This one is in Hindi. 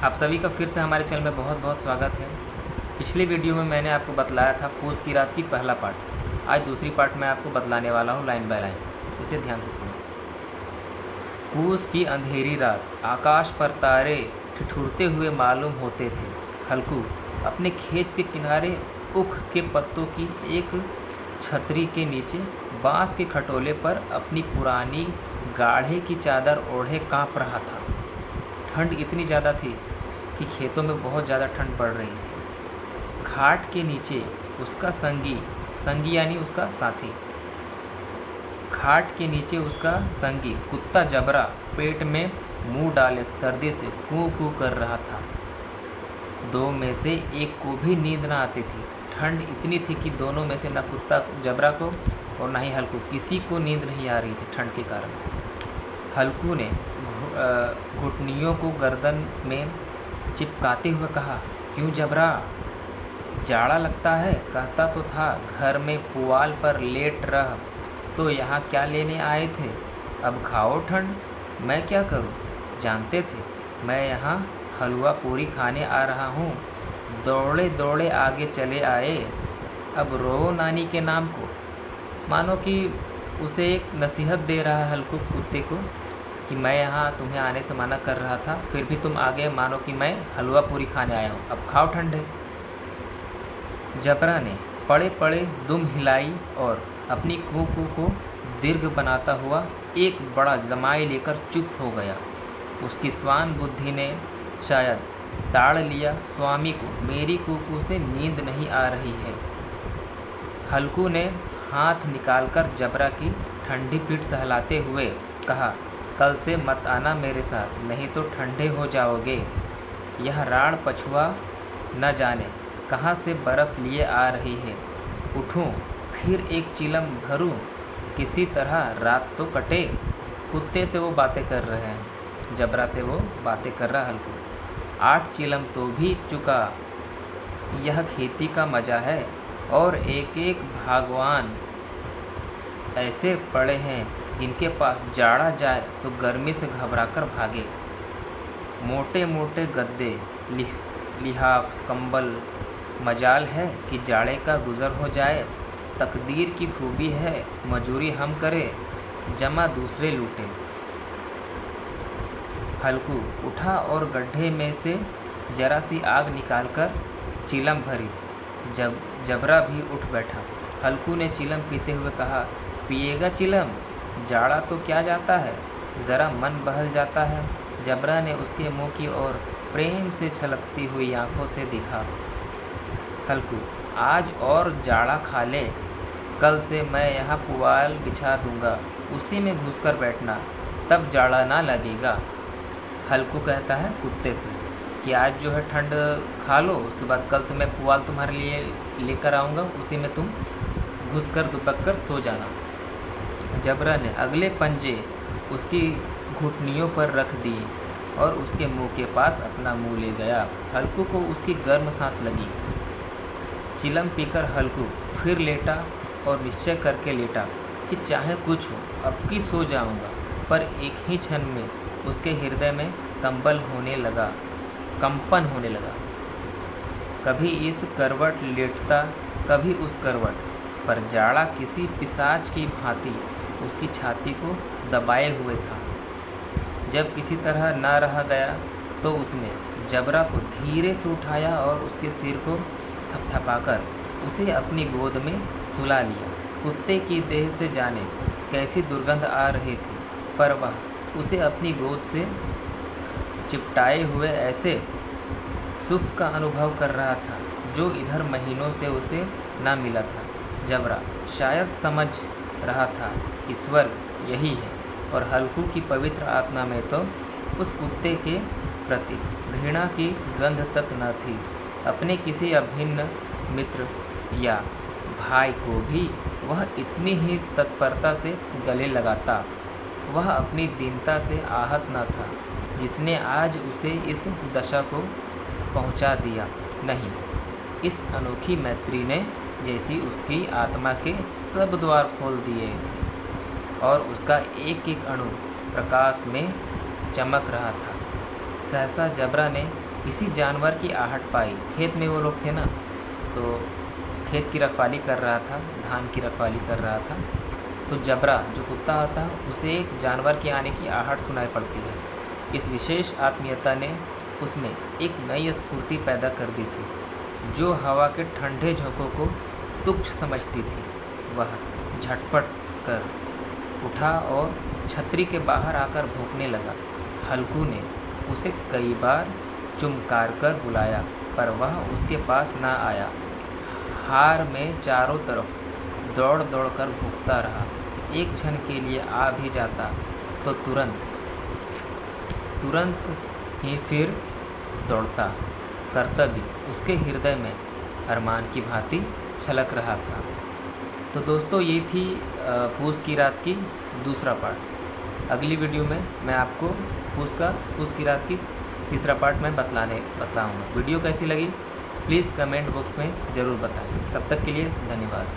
आप सभी का फिर से हमारे चैनल में बहुत बहुत स्वागत है। पिछली वीडियो में मैंने आपको बतलाया था पूस की रात की पहला पार्ट। आज दूसरी पार्ट मैं आपको बतलाने वाला हूँ लाइन बाय लाइन। इसे ध्यान से सुनो। पूस की अंधेरी रात, आकाश पर तारे ठिठुरते हुए मालूम होते थे। हल्कू अपने खेत के किनारे उख के पत्तों की एक छतरी के नीचे बांस के खटोले पर अपनी पुरानी गाढ़े की चादर ओढ़े काँप रहा था। ठंड इतनी ज़्यादा थी कि खेतों में बहुत ज़्यादा ठंड पड़ रही थी। खाट के नीचे उसका संगी यानी उसका साथी, खाट के नीचे उसका संगी कुत्ता जबरा पेट में मुंह डाले सर्दी से कूं कूं कर रहा था। दो में से एक को भी नींद न आती थी। ठंड इतनी थी कि दोनों में से न कुत्ता जबरा को और न ही हल्कू, किसी को नींद नहीं आ रही थी ठंड के कारण। हल्कू ने घुटनियों को गर्दन में चिपकाते हुए कहा, क्यों जबरा, जाड़ा लगता है? कहता तो था घर में पुआल पर लेट रह, तो यहाँ क्या लेने आए थे? अब खाओ ठंड। मैं क्या करूँ? जानते थे मैं यहाँ हलवा पूरी खाने आ रहा हूँ। दौड़े दौड़े आगे चले आए। अब रो नानी के नाम को। मानो कि उसे एक नसीहत दे रहा है हल्कू कुत्ते को कि मैं यहाँ तुम्हें आने से मना कर रहा था, फिर भी तुम आ गए, मानो कि मैं हलवा पूरी खाने आया हूँ। अब खाओ ठंड है। जबरा ने पड़े पड़े दुम हिलाई और अपनी कू कू को दीर्घ बनाता हुआ एक बड़ा जमाई लेकर चुप हो गया। उसकी स्वान बुद्धि ने शायद ताड़ लिया स्वामी को मेरी कूकू से नींद नहीं आ रही है। हल्कू ने हाथ निकालकर जबरा की ठंडी पीठ सहलाते हुए कहा, कल से मत आना मेरे साथ, नहीं तो ठंडे हो जाओगे। यह राड़ पछुआ न जाने कहाँ से बर्फ़ लिए आ रही है। उठूं, फिर एक चिलम भरूं, किसी तरह रात तो कटे। कुत्ते से वो बातें कर रहे हैं, जबरा से वो बातें कर रहा हल्कू। 8 चिलम तो भी चुका। यह खेती का मज़ा है। और एक एक भागवान ऐसे पड़े हैं जिनके पास जाड़ा जाए तो गर्मी से घबराकर भागे। मोटे मोटे गद्दे, लिहाफ, कंबल, मजाल है कि जाड़े का गुज़र हो जाए। तकदीर की खूबी है, मजूरी हम करें, जमा दूसरे लूटें। हल्कू उठा और गड्ढे में से जरा सी आग निकालकर चिलम भरी। जबरा भी उठ बैठा। हल्कू ने चिलम पीते हुए कहा, पिएगा चिलम? जाड़ा तो क्या जाता है, ज़रा मन बहल जाता है। जबरा ने उसके मुंह की ओर प्रेम से छलकती हुई आंखों से देखा। हल्कू, आज और जाड़ा खा ले। कल से मैं यहाँ पुआल बिछा दूंगा, उसी में घुसकर बैठना, तब जाड़ा ना लगेगा। हल्कू कहता है कुत्ते से कि आज जो है ठंड खा लो, उसके बाद कल से मैं पुआल तुम्हारे लिए लेकर आऊँगा, उसी में तुम घुसकर दुबक कर सो जाना। जबरा ने अगले पंजे उसकी घुटनियों पर रख दिए और उसके मुंह के पास अपना मुंह ले गया। हल्कू को उसकी गर्म सांस लगी। चिलम पीकर हल्कू फिर लेटा और निश्चय करके लेटा कि चाहे कुछ हो, अब की सो जाऊंगा। पर एक ही क्षण में उसके हृदय में कंपन होने लगा। कभी इस करवट लेटता, कभी उस करवट, पर जाड़ा किसी पिशाच की भांति उसकी छाती को दबाए हुए था। जब किसी तरह न रहा गया तो उसने जबरा को धीरे से उठाया और उसके सिर को थपथपाकर उसे अपनी गोद में सुला लिया। कुत्ते की देह से जाने कैसी दुर्गंध आ रही थी, पर वह उसे अपनी गोद से चिपटाए हुए ऐसे सुख का अनुभव कर रहा था जो इधर महीनों से उसे ना मिला था। जबरा शायद समझ रहा था कि स्वर्ग यही है, और हल्कू की पवित्र आत्मा में तो उस कुत्ते के प्रति घृणा की गंध तक न थी। अपने किसी अभिन्न मित्र या भाई को भी वह इतनी ही तत्परता से गले लगाता। वह अपनी दीनता से आहत न था जिसने आज उसे इस दशा को पहुंचा दिया। नहीं, इस अनोखी मैत्री ने जैसी उसकी आत्मा के सब द्वार खोल दिए थे और उसका एक एक अणु प्रकाश में चमक रहा था। सहसा जबरा ने किसी जानवर की आहट पाई। खेत में वो लोग थे ना, तो खेत की रखवाली कर रहा था, धान की रखवाली कर रहा था। तो जबरा जो कुत्ता होता है उसे एक जानवर के आने की आहट सुनाई पड़ती है। इस विशेष आत्मीयता ने उसमें एक नई स्फूर्ति पैदा कर दी थी, जो हवा के ठंडे झोंकों को तुच्छ समझती थी। वह झटपट कर उठा और छतरी के बाहर आकर भौंकने लगा। हल्कू ने उसे कई बार चुमकार कर बुलाया, पर वह उसके पास न आया। हार में चारों तरफ दौड़ दौड़ कर भूखता रहा। एक क्षण के लिए आ भी जाता तो तुरंत ही फिर दौड़ता। कर्तव्य उसके हृदय में अरमान की भांति छलक रहा था। तो दोस्तों, ये थी पूस की रात की दूसरा पार्ट। अगली वीडियो में मैं आपको पूस की रात की तीसरा पार्ट में बतलाऊँगा। वीडियो कैसी लगी प्लीज़ कमेंट बॉक्स में ज़रूर बताएं। तब तक के लिए धन्यवाद।